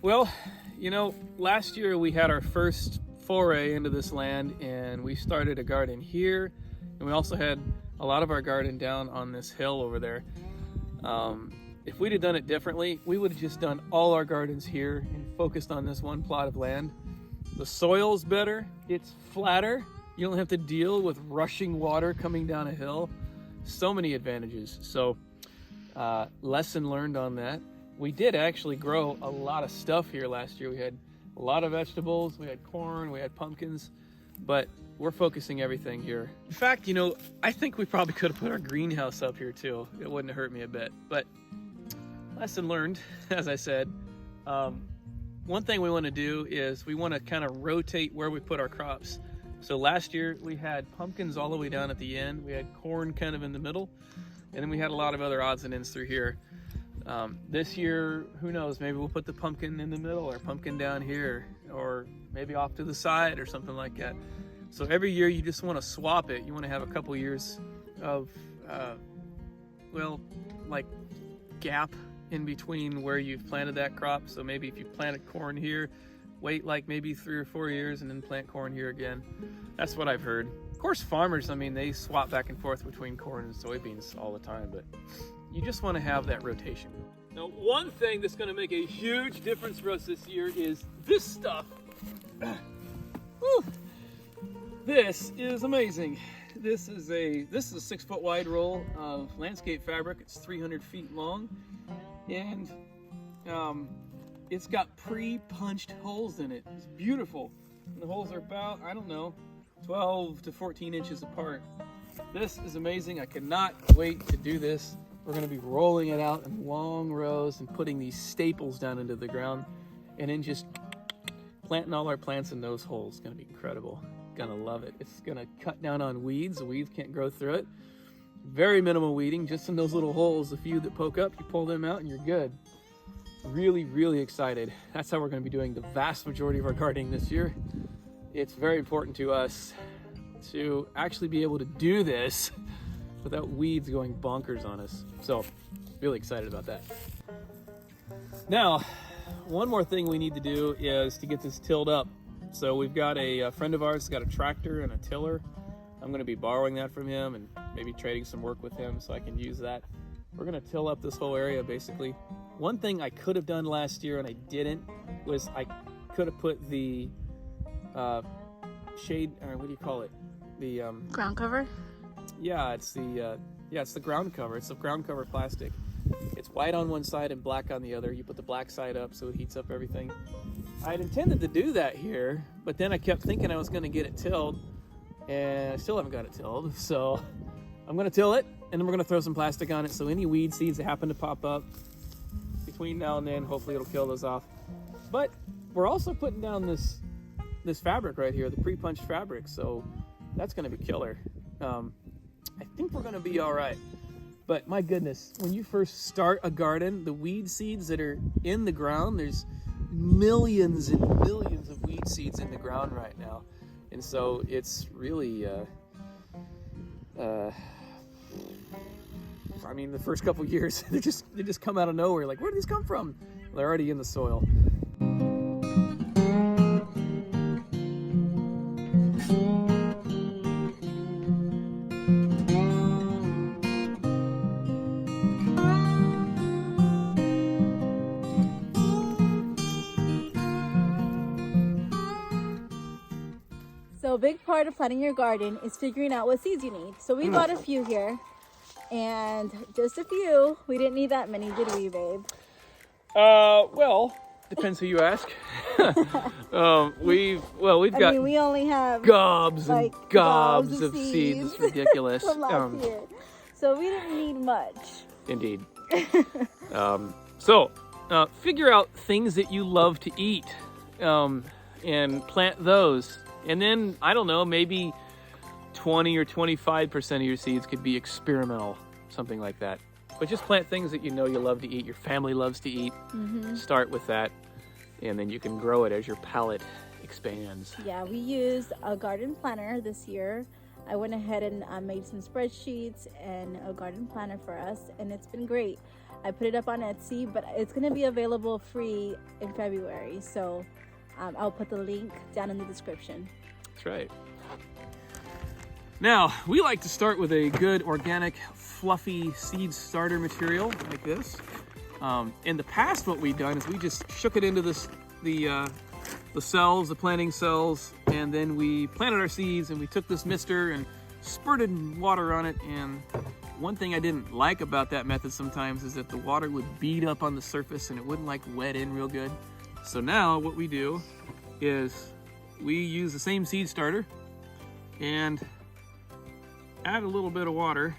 Well, you know, last year we had our first foray into this land and we started a garden here, and we also had a lot of our garden down on this hill over there. If we'd have done it differently, we would have just done all our gardens here and focused on this one plot of land. The soil's better, it's flatter, you don't have to deal with rushing water coming down a hill. So many advantages. So lesson learned on that. We did actually grow a lot of stuff here last year. We had a lot of vegetables, we had corn, we had pumpkins, but we're focusing everything here. In fact, you know, I think we probably could have put our greenhouse up here too. It wouldn't have hurt me a bit, but lesson learned, as I said. One thing we want to do is we want to kind of rotate where we put our crops. So last year we had pumpkins all the way down at the end, we had corn kind of in the middle, and then we had a lot of other odds and ends through here. This year, who knows, maybe we'll put the pumpkin in the middle or pumpkin down here, or maybe off to the side or something like that. So every year you just want to swap it. You want to have a couple years of, well, like gap in between where you've planted that crop. So maybe if you planted corn here, wait like maybe 3 or 4 years and then plant corn here again. That's what I've heard. Of course, farmers, I mean, they swap back and forth between corn and soybeans all the time, but you just want to have that rotation. Now, one thing that's going to make a huge difference for us this year is this stuff. Whew. This is amazing. This is a 6-foot wide roll of landscape fabric. It's 300 feet long, and it's got pre-punched holes in it. It's beautiful. And the holes are about, I don't know, 12 to 14 inches apart. This is amazing. I cannot wait to do this. We're going to be rolling it out in long rows and putting these staples down into the ground, and then just planting all our plants in those holes. It's going to be incredible. Gonna love it. It's gonna cut down on weeds. The weeds can't grow through it. Very minimal weeding, just in those little holes. The few that poke up, you pull them out and you're good. Really, really excited. That's how we're gonna be doing the vast majority of our gardening this year. It's very important to us to actually be able to do this without weeds going bonkers on us. So, really excited about that. Now, one more thing we need to do is to get this tilled up. So we've got a friend of ours who's got a tractor and a tiller. I'm going to be borrowing that from him and maybe trading some work with him so I can use that. We're going to till up this whole area basically. One thing I could have done last year and I didn't was I could have put the shade, or what do you call it? The ground cover? Yeah, it's the ground cover. It's the ground cover plastic. It's white on one side and black on the other. You put the black side up so it heats up everything. I had intended to do that here, but then I kept thinking I was going to get it tilled, and I still haven't got it tilled. So I'm going to till it, and then we're going to throw some plastic on it so any weed seeds that happen to pop up between now and then, hopefully it'll kill those off. But we're also putting down this fabric right here, the pre-punched fabric, so that's going to be killer. I think we're going to be all right. But my goodness, when you first start a garden, the weed seeds that are in the ground, there's millions and millions of weed seeds in the ground right now. And so it's really, I mean, the first couple years, they just come out of nowhere. Like, where did these come from? They're already in the soil. So a big part of planting your garden is figuring out what seeds you need. So we bought a few here, and just a few. We didn't need that many, did we, babe? Well, depends who you ask. We've got we only have gobs and like gobs of seeds. It's ridiculous. Here. So we didn't need much. Indeed. So figure out things that you love to eat, and plant those. And then, I don't know, maybe 20 or 25% of your seeds could be experimental, something like that. But just plant things that you know you love to eat, your family loves to eat. Start with that, and then you can grow it as your palate expands. Yeah, we used a garden planner this year. I went ahead and made some spreadsheets and a garden planner for us, and it's been great. I put it up on Etsy, but it's going to be available free in February. So I'll put the link down in the description. That's right. Now, we like to start with a good organic, fluffy seed starter material like this. In the past, what we've done is we just shook it into the cells, the planting cells, and then we planted our seeds and we took this mister and spurted water on it. And one thing I didn't like about that method sometimes is that the water would bead up on the surface and it wouldn't like wet in real good. So now what we do is we use the same seed starter and add a little bit of water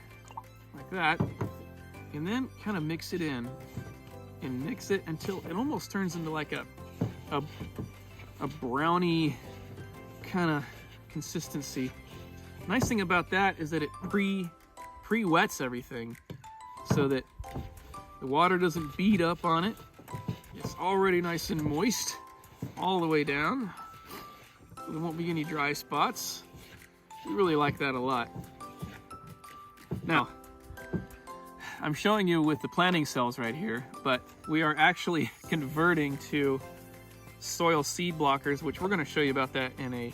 like that, and then kind of mix it in and mix it until it almost turns into like a brownie kind of consistency. Nice thing about that is that it pre-wets everything so that the water doesn't bead up on it. It's already nice and moist all the way down. There won't be any dry spots. We really like that a lot. Now, I'm showing you with the planting cells right here, but we are actually converting to soil seed blockers, which we're going to show you about that in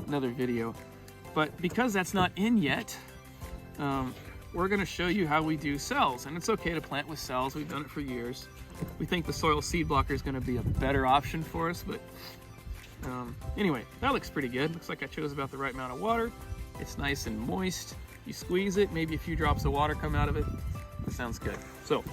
another video. But because that's not in yet, we're going to show you how we do cells. And it's okay to plant with cells. We've done it for years. We think the soil seed blocker is going to be a better option for us. But anyway, that looks pretty good. Looks like I chose about the right amount of water. It's nice and moist. You squeeze it, maybe a few drops of water come out of it. That sounds good. So,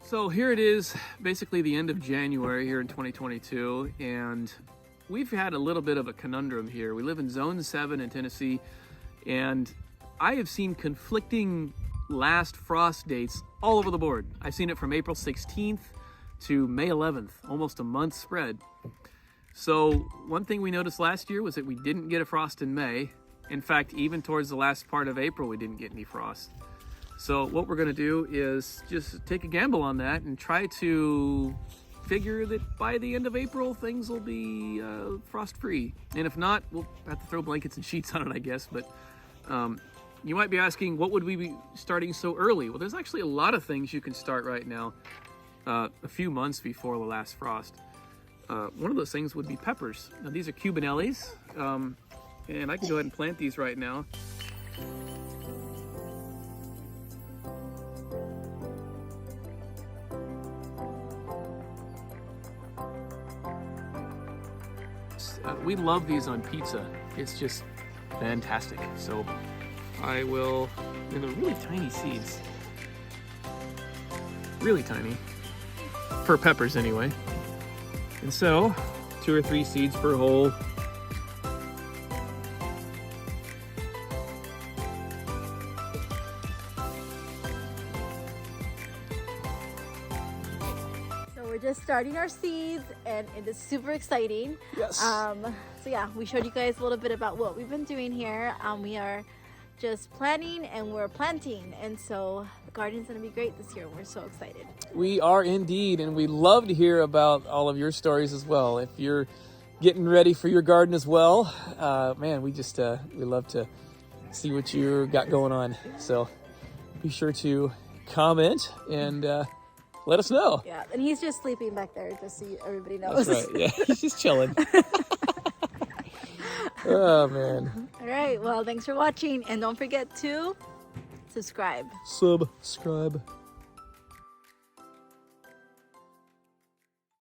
So here it is, basically the end of January here in 2022, and we've had a little bit of a conundrum here. We live in Zone 7 in Tennessee, and I have seen conflicting last frost dates all over the board. I've seen it from April 16th to May 11th, almost a month spread. So one thing we noticed last year was that we didn't get a frost in May. In fact, even towards the last part of April, we didn't get any frost. So what we're going to do is just take a gamble on that and try to figure that by the end of April, things will be frost-free. And if not, we'll have to throw blankets and sheets on it, I guess. But you might be asking, what would we be starting so early? Well, there's actually a lot of things you can start right now, a few months before the last frost. One of those things would be peppers. Now, these are Cubanellis, and I can go ahead and plant these right now. We love these on pizza. It's just fantastic. So I will, and they're really tiny seeds. Really tiny. For peppers anyway. And so, 2 or 3 seeds per hole. Just starting our seeds, and it is super exciting. Yes. So yeah, we showed you guys a little bit about what we've been doing here. We are just planning and we're planting, and so the garden's gonna be great this year. We're so excited. We are indeed, and we love to hear about all of your stories as well. If you're getting ready for your garden as well, man, we love to see what you got going on. So be sure to comment and let us know. Yeah, and he's just sleeping back there, just so everybody knows. That's right, yeah. He's just chilling. Oh, man. All right, well, thanks for watching, and don't forget to subscribe. Subscribe.